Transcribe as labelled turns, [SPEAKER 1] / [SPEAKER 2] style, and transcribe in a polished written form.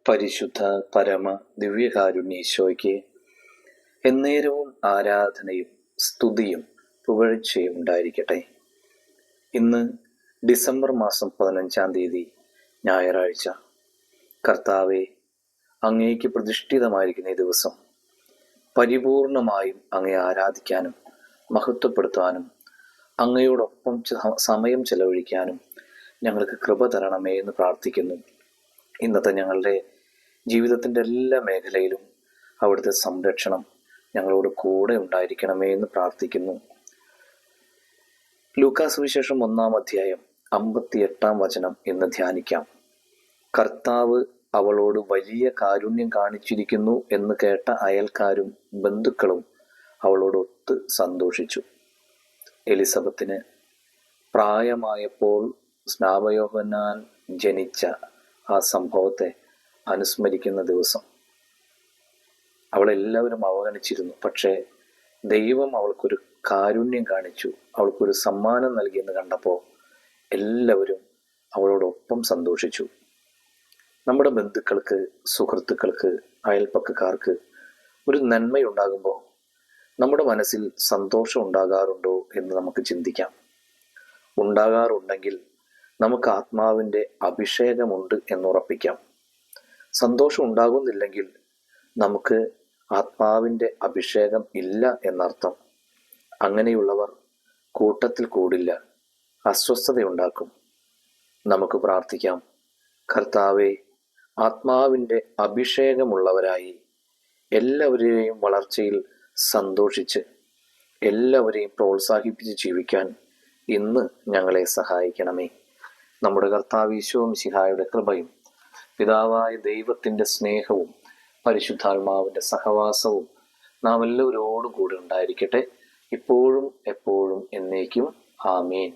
[SPEAKER 1] പരിശുദ്ധ പരമ ദിവ്യകാരുണ്യേശോയ്ക്ക് എന്നേരവും ആരാധനയും സ്തുതിയും പുകഴ്ചയും ഉണ്ടായിരിക്കട്ടെ. ഇന്ന് ഡിസംബർ മാസം 15 തീയതി ഞായറാഴ്ച. കർത്താവെ, അങ്ങേക്ക് പ്രതിഷ്ഠിതമായിരിക്കുന്ന ഈ ദിവസം പരിപൂർണമായും അങ്ങയെ ആരാധിക്കാനും മഹത്വപ്പെടുത്താനും അങ്ങയോടൊപ്പം സമയം ചെലവഴിക്കാനും ഞങ്ങൾക്ക് കൃപ തരണമേ എന്ന് പ്രാർത്ഥിക്കുന്നു. ഇന്നത്തെ ഞങ്ങളുടെ ജീവിതത്തിൻ്റെ എല്ലാ മേഖലയിലും അവിടുത്തെ സംരക്ഷണം ഞങ്ങളോട് കൂടെ ഉണ്ടായിരിക്കണമേ എന്ന് പ്രാർത്ഥിക്കുന്നു. ലൂക്കാ സുവിശേഷം 1-ാം അധ്യായം 58-ാം വചനം ഇന്ന് ധ്യാനിക്കാം. കർത്താവ് അവളോട് വലിയ കാരുണ്യം കാണിച്ചിരിക്കുന്നു എന്ന് കേട്ട അയൽക്കാരും ബന്ധുക്കളും അവളോട് ഒത്ത് സന്തോഷിച്ചു. എലിസബത്തിന് പ്രായമായപ്പോൾ സ്നാപയോഹന്നാൻ ജനിച്ച ആ സംഭവത്തെ അനുസ്മരിക്കുന്ന ദിവസം. അവളെല്ലാവരും അവഗണിച്ചിരുന്നു. പക്ഷേ ദൈവം അവൾക്കൊരു കാരുണ്യം കാണിച്ചു, അവൾക്കൊരു സമ്മാനം നൽകിയെന്ന് കണ്ടപ്പോൾ എല്ലാവരും അവളോടൊപ്പം സന്തോഷിച്ചു. നമ്മുടെ ബന്ധുക്കൾക്ക്, സുഹൃത്തുക്കൾക്ക്, അയൽപ്പക്കക്കാർക്ക് ഒരു നന്മയുണ്ടാകുമ്പോൾ നമ്മുടെ മനസ്സിൽ സന്തോഷം ഉണ്ടാകാറുണ്ടോ എന്ന് നമുക്ക് ചിന്തിക്കാം. ഉണ്ടാകാറുണ്ടെങ്കിൽ നമുക്ക് ആത്മാവിൻ്റെ അഭിഷേകമുണ്ട് എന്നുറപ്പിക്കാം. സന്തോഷം ഉണ്ടാകുന്നില്ലെങ്കിൽ നമുക്ക് ആത്മാവിൻ്റെ അഭിഷേകം ഇല്ല എന്നർത്ഥം. അങ്ങനെയുള്ളവർ കൂട്ടത്തിൽ കൂടില്ല, അസ്വസ്ഥതയുണ്ടാക്കും. നമുക്ക് പ്രാർത്ഥിക്കാം. കർത്താവെ, ആത്മാവിൻ്റെ അഭിഷേകമുള്ളവരായി എല്ലാവരെയും വളർച്ചയിൽ സന്തോഷിച്ച് എല്ലാവരെയും പ്രോത്സാഹിപ്പിച്ച് ജീവിക്കാൻ ഇന്ന് ഞങ്ങളെ സഹായിക്കണമേ. നമ്മുടെ കർത്താവ് ഈശോ മിശിഹായുടെ കൃപയും പിതാവായ ദൈവത്തിൻ്റെ സ്നേഹവും പരിശുദ്ധാത്മാവിൻ്റെ സഹവാസവും നാം എല്ലാവരോടും കൂടെ ഉണ്ടായിരിക്കട്ടെ, ഇപ്പോഴും എപ്പോഴും എന്നേക്കും. ആമേൻ.